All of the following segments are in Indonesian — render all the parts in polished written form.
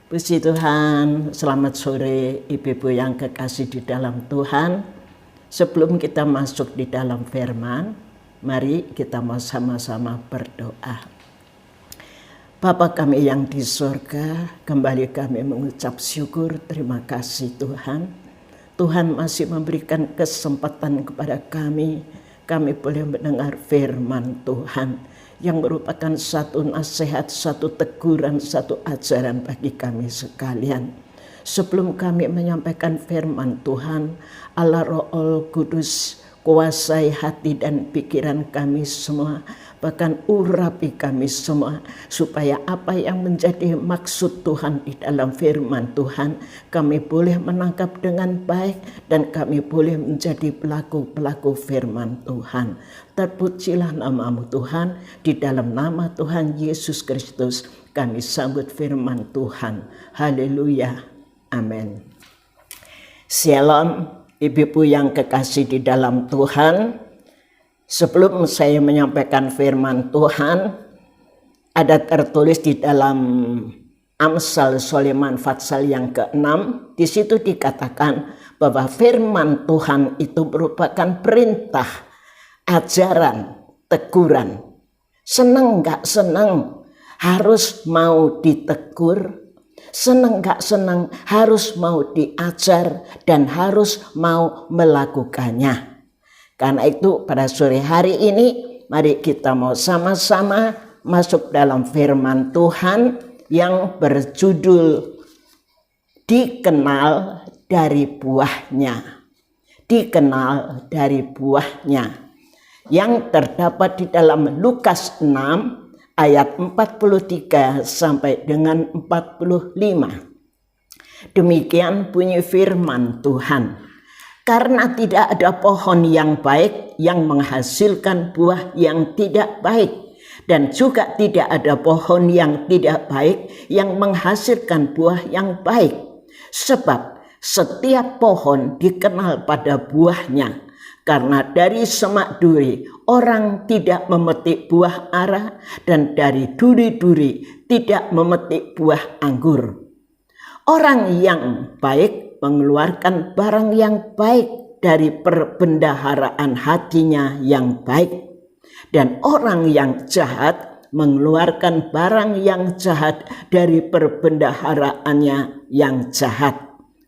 Puji Tuhan, selamat sore ibu-ibu yang kekasih di dalam Tuhan. Sebelum kita masuk di dalam firman, mari kita mau sama-sama berdoa. Bapa kami yang di surga, kembali kami mengucap syukur, terima kasih Tuhan. Tuhan masih memberikan kesempatan kepada kami boleh mendengar firman Tuhan yang merupakan satu nasihat, satu teguran, satu ajaran bagi kami sekalian. Sebelum kami menyampaikan firman Tuhan, Allah Roh Kudus kuasai hati dan pikiran kami semua, bahkan urapi kami semua, supaya apa yang menjadi maksud Tuhan di dalam firman Tuhan kami boleh menangkap dengan baik dan kami boleh menjadi pelaku-pelaku firman Tuhan. Terpujilah namamu Tuhan, di dalam nama Tuhan Yesus Kristus kami sambut firman Tuhan. Haleluya, amin. Shalom ibu-ibu yang kekasih di dalam Tuhan. Sebelum saya menyampaikan firman Tuhan, ada tertulis di dalam Amsal Sulaiman Fatsal yang ke-6. Di situ dikatakan bahwa firman Tuhan itu merupakan perintah, ajaran, teguran. Senang gak senang harus mau ditegur, senang gak senang harus mau diajar dan harus mau melakukannya. Karena itu pada sore hari ini mari kita mau sama-sama masuk dalam firman Tuhan yang berjudul dikenal dari buahnya. Dikenal dari buahnya, yang terdapat di dalam Lukas 6 ayat 43 sampai dengan 45. Demikian bunyi firman Tuhan. Karena tidak ada pohon yang baik yang menghasilkan buah yang tidak baik, dan juga tidak ada pohon yang tidak baik yang menghasilkan buah yang baik. Sebab setiap pohon dikenal pada buahnya. Karena dari semak duri orang tidak memetik buah ara, dan dari duri-duri tidak memetik buah anggur. Orang yang baik mengeluarkan barang yang baik dari perbendaharaan hatinya yang baik, dan orang yang jahat mengeluarkan barang yang jahat dari perbendaharaannya yang jahat,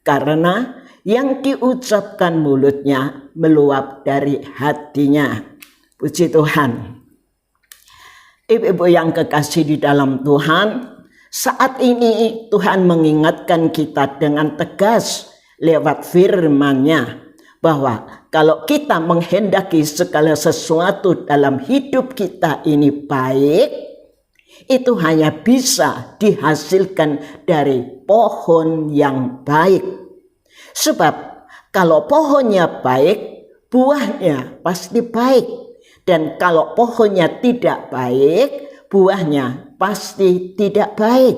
karena yang diucapkan mulutnya meluap dari hatinya. Puji Tuhan. Ibu-ibu yang kekasih di dalam Tuhan, saat ini Tuhan mengingatkan kita dengan tegas lewat firman-Nya bahwa kalau kita menghendaki segala sesuatu dalam hidup kita ini baik, itu hanya bisa dihasilkan dari pohon yang baik. Sebab kalau pohonnya baik, buahnya pasti baik. Dan kalau pohonnya tidak baik, buahnya pasti tidak baik.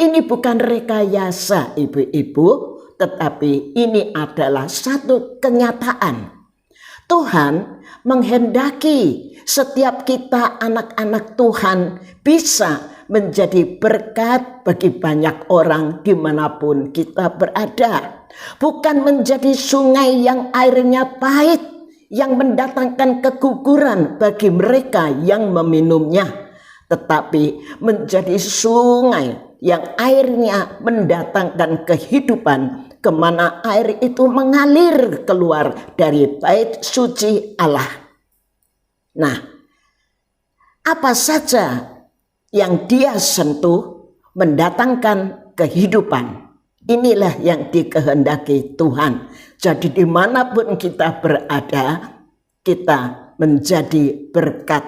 Ini bukan rekayasa ibu-ibu, tetapi ini adalah satu kenyataan. Tuhan menghendaki setiap kita anak-anak Tuhan bisa menjadi berkat bagi banyak orang dimanapun kita berada. Bukan menjadi sungai yang airnya pahit, yang mendatangkan keguguran bagi mereka yang meminumnya, tetapi menjadi sungai yang airnya mendatangkan kehidupan, kemana air itu mengalir keluar dari bait suci Allah. Nah, apa saja yang Dia sentuh mendatangkan kehidupan. Inilah yang dikehendaki Tuhan. Jadi dimanapun kita berada, kita menjadi berkat.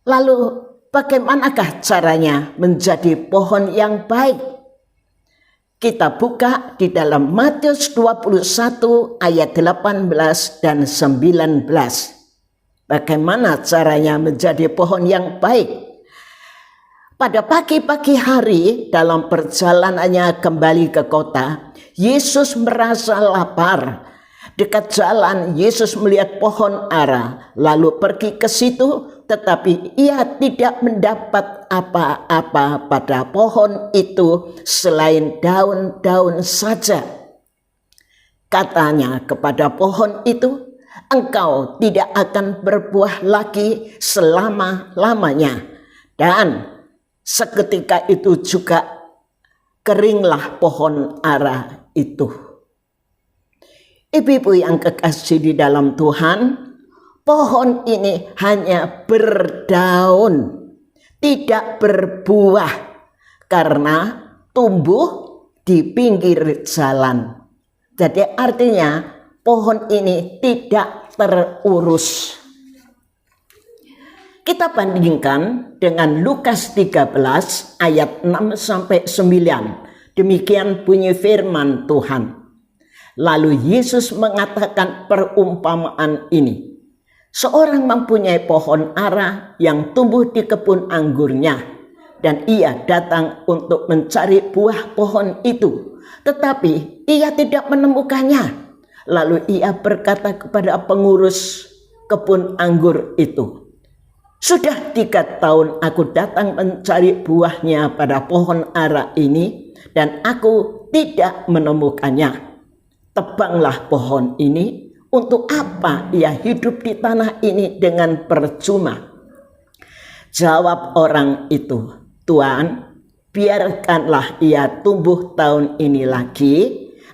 Lalu bagaimanakah caranya menjadi pohon yang baik? Kita buka di dalam Matius 21 ayat 18 dan 19. Bagaimana caranya menjadi pohon yang baik? Pada pagi-pagi hari dalam perjalanannya kembali ke kota, Yesus merasa lapar. Dekat jalan Yesus melihat pohon ara, lalu pergi ke situ, tetapi ia tidak mendapat apa-apa pada pohon itu selain daun-daun saja. Katanya kepada pohon itu, engkau tidak akan berbuah lagi selama-lamanya. Dan seketika itu juga keringlah pohon ara itu. Ibu-ibu yang kekasih di dalam Tuhan, pohon ini hanya berdaun, tidak berbuah karena tumbuh di pinggir jalan. Jadi artinya pohon ini tidak terurus. Kita bandingkan dengan Lukas 13 ayat 6-9. Demikian bunyi firman Tuhan. Lalu Yesus mengatakan perumpamaan ini. Seorang mempunyai pohon ara yang tumbuh di kebun anggurnya, dan ia datang untuk mencari buah pohon itu, tetapi ia tidak menemukannya. Lalu ia berkata kepada pengurus kebun anggur itu, sudah 3 tahun aku datang mencari buahnya pada pohon ara ini, dan aku tidak menemukannya. Tebanglah pohon ini. Untuk apa ia hidup di tanah ini dengan percuma? Jawab orang itu, Tuan, biarkanlah ia tumbuh tahun ini lagi.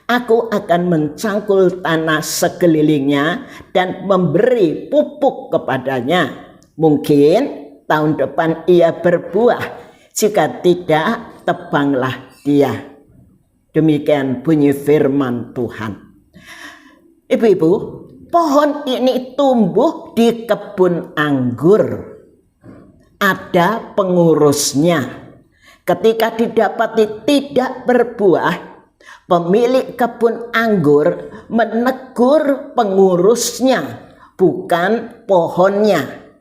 Aku akan mencangkul tanah sekelilingnya dan memberi pupuk kepadanya. Mungkin tahun depan ia berbuah. Jika tidak, tebanglah dia. Demikian bunyi firman Tuhan. Ibu-ibu, pohon ini tumbuh di kebun anggur. Ada pengurusnya. Ketika didapati tidak berbuah, pemilik kebun anggur menegur pengurusnya, bukan pohonnya.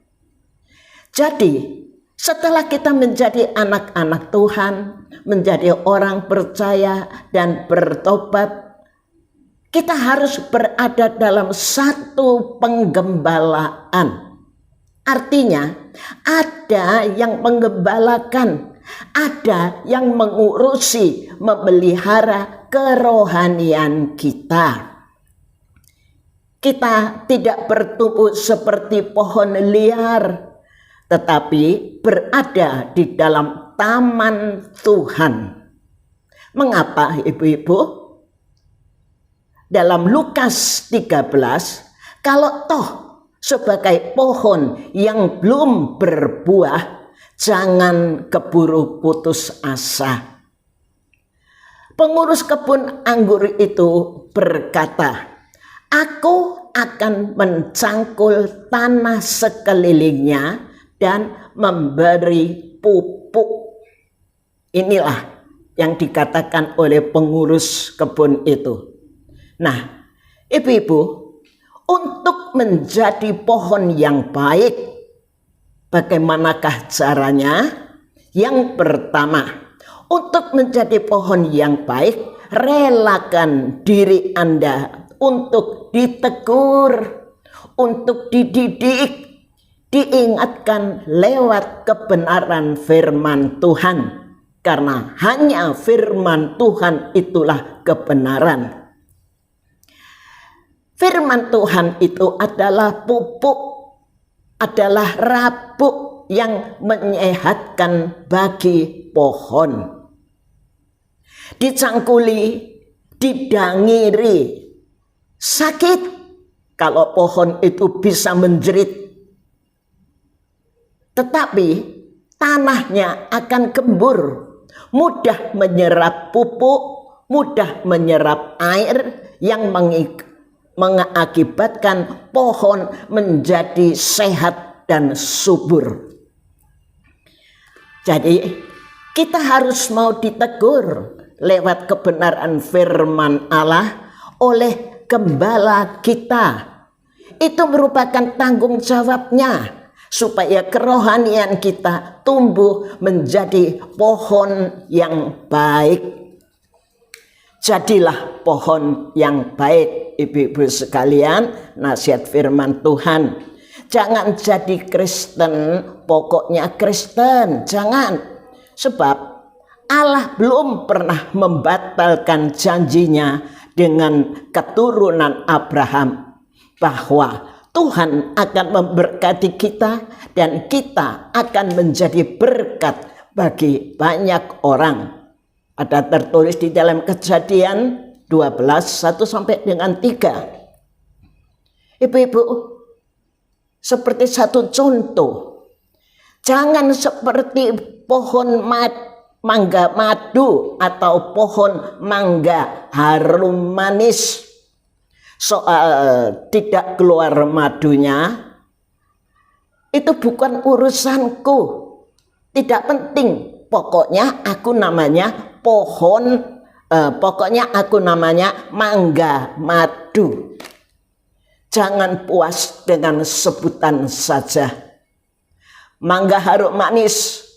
Jadi, setelah kita menjadi anak-anak Tuhan, menjadi orang percaya dan bertobat, kita harus berada dalam satu penggembalaan. Artinya, ada yang menggembalakan, ada yang mengurusi, memelihara kerohanian kita. Kita tidak bertumbuh seperti pohon liar, tetapi berada di dalam taman Tuhan. Mengapa, ibu-ibu? Dalam Lukas 13, kalau toh sebagai pohon yang belum berbuah, jangan keburu putus asa. Pengurus kebun anggur itu berkata, aku akan mencangkul tanah sekelilingnya dan memberi pupuk. Inilah yang dikatakan oleh pengurus kebun itu. Nah, ibu-ibu, untuk menjadi pohon yang baik, bagaimanakah caranya? Yang pertama, untuk menjadi pohon yang baik, relakan diri Anda untuk ditegur, untuk dididik, diingatkan lewat kebenaran firman Tuhan. Karena hanya firman Tuhan itulah kebenaran. Firman Tuhan itu adalah pupuk, adalah rabuk yang menyehatkan bagi pohon. Dicangkuli, didangiri, sakit kalau pohon itu bisa menjerit. Tetapi tanahnya akan gembur, mudah menyerap pupuk, mudah menyerap air yang mengakibatkan pohon menjadi sehat dan subur. Jadi kita harus mau ditegur lewat kebenaran firman Allah oleh gembala kita. Itu merupakan tanggung jawabnya supaya kerohanian kita tumbuh menjadi pohon yang baik. Jadilah pohon yang baik, ibu-ibu sekalian, nasihat firman Tuhan. Jangan jadi Kristen, pokoknya Kristen. Jangan. Sebab Allah belum pernah membatalkan janjinya dengan keturunan Abraham bahwa Tuhan akan memberkati kita dan kita akan menjadi berkat bagi banyak orang. Ada tertulis di dalam Kejadian 12, 1 sampai dengan 3. Ibu-ibu, seperti satu contoh, jangan seperti pohon mangga madu atau pohon mangga harum manis. Soal tidak keluar madunya, itu bukan urusanku, tidak penting. Pokoknya aku namanya pokoknya aku namanya mangga madu. Jangan puas dengan sebutan saja. Mangga harum manis,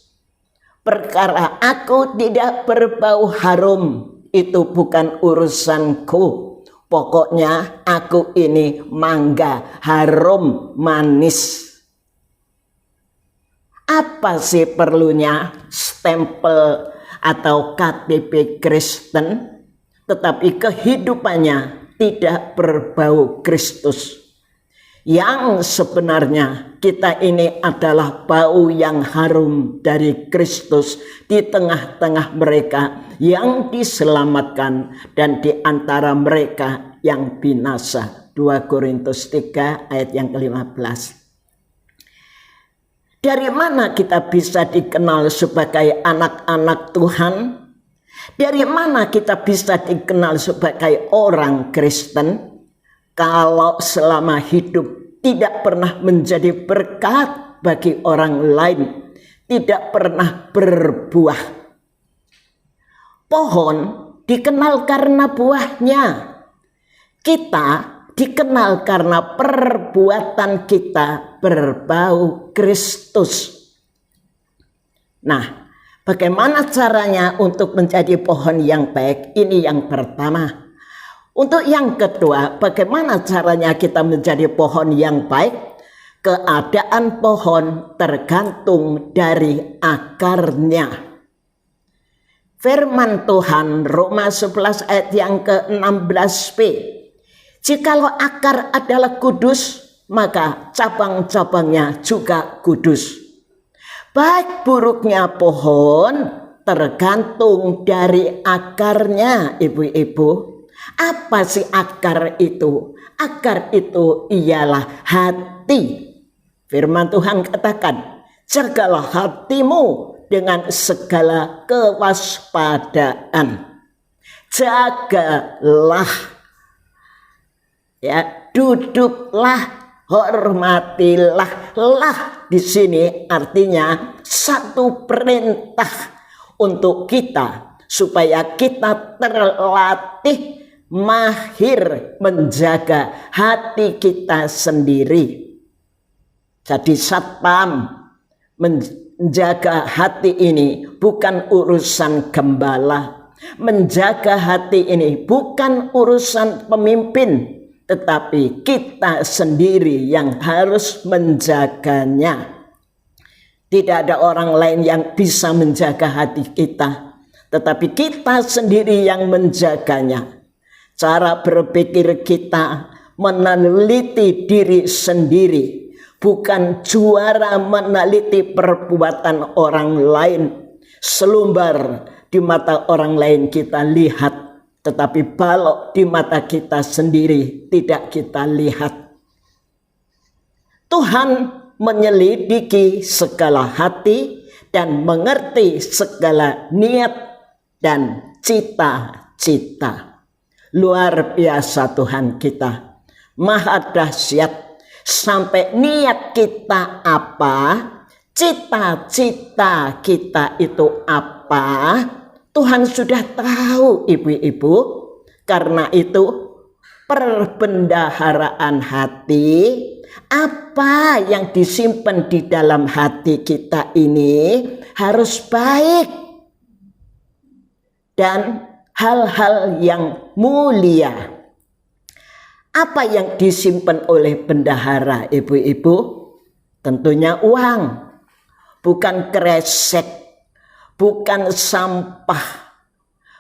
perkara aku tidak berbau harum, itu bukan urusanku. Pokoknya aku ini mangga harum manis. Apa sih perlunya stempel atau KTP Kristen, tetapi kehidupannya tidak berbau Kristus? Yang sebenarnya kita ini adalah bau yang harum dari Kristus di tengah-tengah mereka yang diselamatkan dan di antara mereka yang binasa. 2 Korintus 3 ayat yang ke-15. Dari mana kita bisa dikenal sebagai anak-anak Tuhan? Dari mana kita bisa dikenal sebagai orang Kristen? Kalau selama hidup tidak pernah menjadi berkat bagi orang lain, tidak pernah berbuah. Pohon dikenal karena buahnya. Kita dikenal karena perbuatan kita berbau Kristus. Nah, bagaimana caranya untuk menjadi pohon yang baik? Ini yang pertama. Untuk yang kedua, bagaimana caranya kita menjadi pohon yang baik? Keadaan pohon tergantung dari akarnya. Firman Tuhan Roma 11 ayat yang ke-16b. Jikalau akar adalah kudus, maka cabang-cabangnya juga kudus. Baik buruknya pohon tergantung dari akarnya, ibu-ibu. Apa sih akar itu? Akar itu ialah hati. Firman Tuhan katakan, jagalah hatimu dengan segala kewaspadaan. Jagalah, ya, duduklah, hormatilah. Lah di sini artinya satu perintah untuk kita supaya kita terlatih mahir menjaga hati kita sendiri. Jadi satpam menjaga hati ini bukan urusan gembala. Menjaga hati ini bukan urusan pemimpin, tetapi kita sendiri yang harus menjaganya. Tidak ada orang lain yang bisa menjaga hati kita, tetapi kita sendiri yang menjaganya. Cara berpikir kita meneliti diri sendiri, bukan juara meneliti perbuatan orang lain. Selumbar di mata orang lain kita lihat, tetapi balok di mata kita sendiri tidak kita lihat. Tuhan menyelidiki segala hati dan mengerti segala niat dan cita-cita. Luar biasa Tuhan kita, maha dahsyat. Sampai niat kita apa, cita-cita kita itu apa, Tuhan sudah tahu, ibu-ibu. Karena itu perbendaharaan hati, apa yang disimpan di dalam hati kita ini harus baik dan hal-hal yang mulia. Apa yang disimpan oleh bendahara, ibu-ibu? Tentunya uang, bukan kresek, bukan sampah,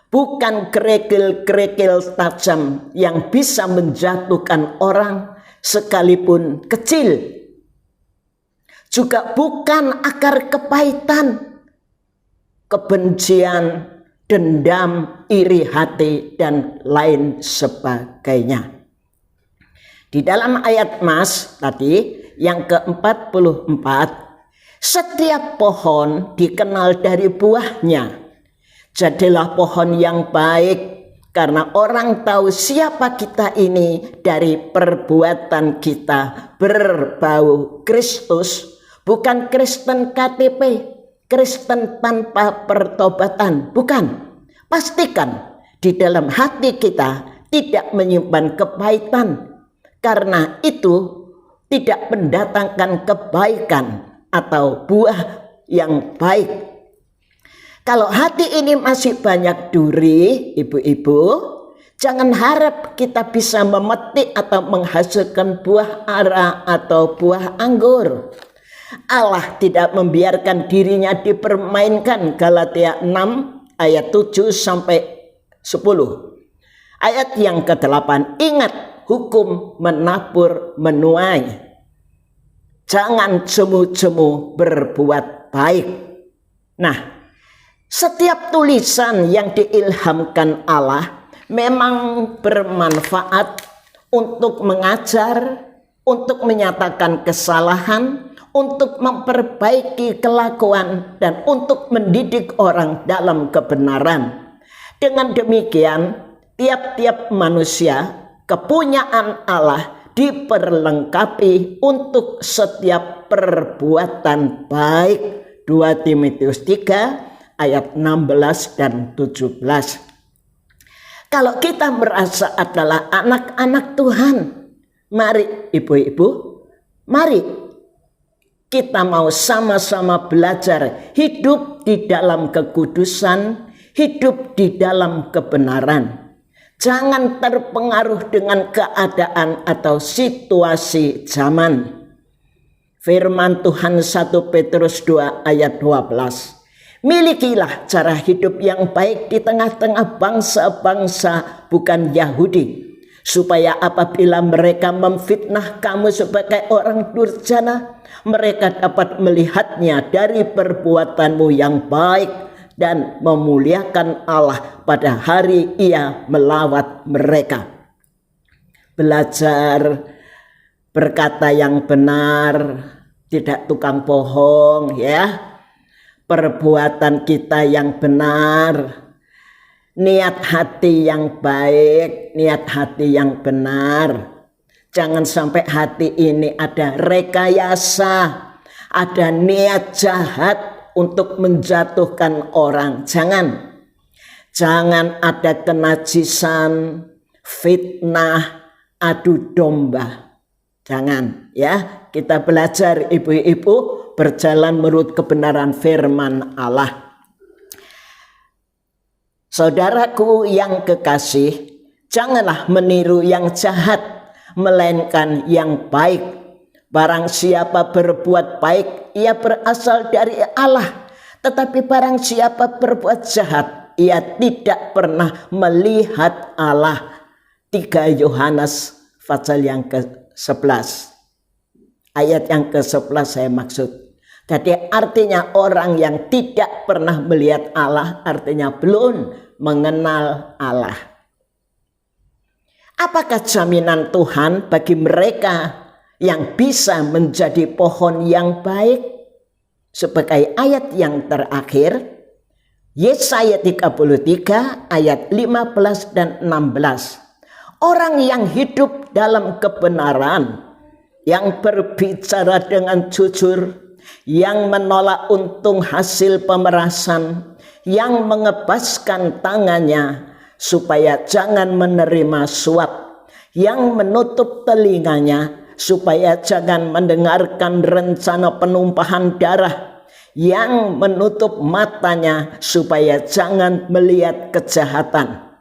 bukan kerikil-kerikil tajam yang bisa menjatuhkan orang sekalipun kecil. Juga bukan akar kepahitan, kebencian, dendam, iri hati, dan lain sebagainya. Di dalam ayat Mas tadi yang ke-44, setiap pohon dikenal dari buahnya. Jadilah pohon yang baik, karena orang tahu siapa kita ini dari perbuatan kita berbau Kristus, bukan Kristen KTP, Kristen tanpa pertobatan, bukan. Pastikan di dalam hati kita tidak menyimpan kepahitan, karena itu tidak mendatangkan kebaikan atau buah yang baik. Kalau hati ini masih banyak duri, ibu-ibu, jangan harap kita bisa memetik atau menghasilkan buah ara atau buah anggur. Allah tidak membiarkan dirinya dipermainkan. Galatia 6 ayat 7 sampai 10. Ayat yang ke-8, ingat hukum menabur menuai. Jangan jemu-jemu berbuat baik. Nah, setiap tulisan yang diilhamkan Allah memang bermanfaat untuk mengajar, untuk menyatakan kesalahan, untuk memperbaiki kelakuan, dan untuk mendidik orang dalam kebenaran. Dengan demikian, tiap-tiap manusia kepunyaan Allah diperlengkapi untuk setiap perbuatan baik. 2 Timotius 3 ayat 16 dan 17. Kalau kita merasa adalah anak-anak Tuhan, mari ibu-ibu, mari kita mau sama-sama belajar hidup di dalam kekudusan, hidup di dalam kebenaran. Jangan terpengaruh dengan keadaan atau situasi zaman. Firman Tuhan 1 Petrus 2 ayat 12. Milikilah cara hidup yang baik di tengah-tengah bangsa-bangsa bukan Yahudi, supaya apabila mereka memfitnah kamu sebagai orang durjana, mereka dapat melihatnya dari perbuatanmu yang baik dan memuliakan Allah pada hari Ia melawat mereka. Belajar berkata yang benar, tidak tukang bohong, ya. Perbuatan kita yang benar, niat hati yang baik, niat hati yang benar. Jangan sampai hati ini ada rekayasa, ada niat jahat untuk menjatuhkan orang. Jangan ada kenajisan, fitnah, adu domba. Jangan, ya. Kita belajar ibu-ibu berjalan menurut kebenaran firman Allah. Saudaraku yang kekasih, janganlah meniru yang jahat, melainkan yang baik. Barang siapa berbuat baik, ia berasal dari Allah. Tetapi barang siapa berbuat jahat, ia tidak pernah melihat Allah. 3 Yohanes pasal yang ke-11. Ayat yang ke-11 saya maksud. Jadi artinya orang yang tidak pernah melihat Allah, artinya belum mengenal Allah. Apakah jaminan Tuhan bagi mereka yang bisa menjadi pohon yang baik? Sebagai ayat yang terakhir, Yesaya 33 ayat 15 dan 16. Orang yang hidup dalam kebenaran, yang berbicara dengan jujur, yang menolak untung hasil pemerasan, yang mengebaskan tangannya supaya jangan menerima suap, yang menutup telinganya supaya jangan mendengarkan rencana penumpahan darah, yang menutup matanya supaya jangan melihat kejahatan.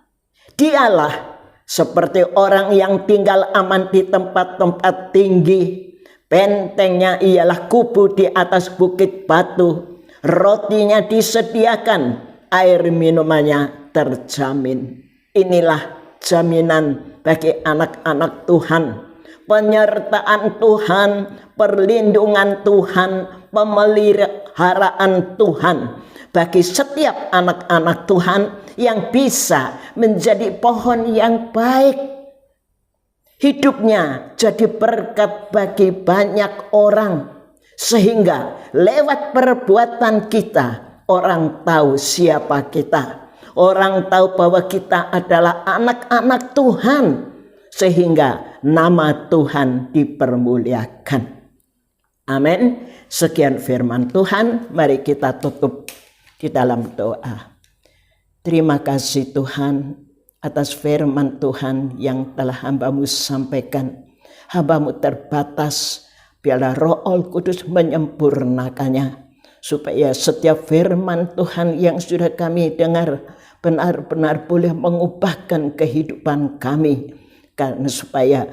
Dialah seperti orang yang tinggal aman di tempat-tempat tinggi, Bentengnya ialah kubu di atas bukit batu. Rotinya disediakan, air minumannya terjamin. Inilah jaminan bagi anak-anak Tuhan. Penyertaan Tuhan, perlindungan Tuhan, pemeliharaan Tuhan bagi setiap anak-anak Tuhan yang bisa menjadi pohon yang baik. Hidupnya jadi berkat bagi banyak orang, sehingga lewat perbuatan kita orang tahu siapa kita. Orang tahu bahwa kita adalah anak-anak Tuhan, sehingga nama Tuhan dipermuliakan. Amin. Sekian firman Tuhan, mari kita tutup di dalam doa. Terima kasih Tuhan atas firman Tuhan yang telah hamba-Mu sampaikan. Hamba-Mu terbatas, biarlah Roh Kudus menyempurnakannya, supaya setiap firman Tuhan yang sudah kami dengar benar-benar boleh mengubahkan kehidupan kami, karena supaya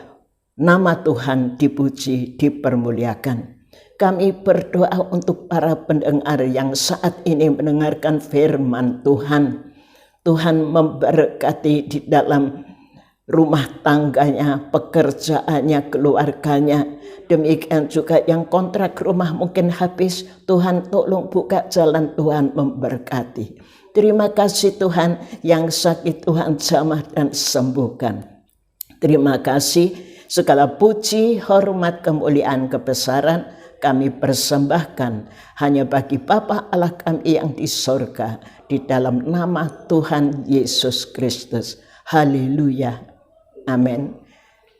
nama Tuhan dipuji, dipermuliakan. Kami berdoa untuk para pendengar yang saat ini mendengarkan firman Tuhan. Tuhan memberkati di dalam rumah tangganya, pekerjaannya, keluarganya. Demikian juga yang kontrak rumah mungkin habis, Tuhan tolong buka jalan, Tuhan memberkati. Terima kasih Tuhan, yang sakit Tuhan jamah dan sembuhkan. Terima kasih, segala puji, hormat, kemuliaan, kebesaran kami persembahkan hanya bagi Bapa Allah kami yang di sorga, di dalam nama Tuhan Yesus Kristus. Haleluya. Amin.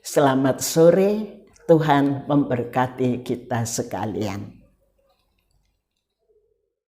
Selamat sore, Tuhan memberkati kita sekalian.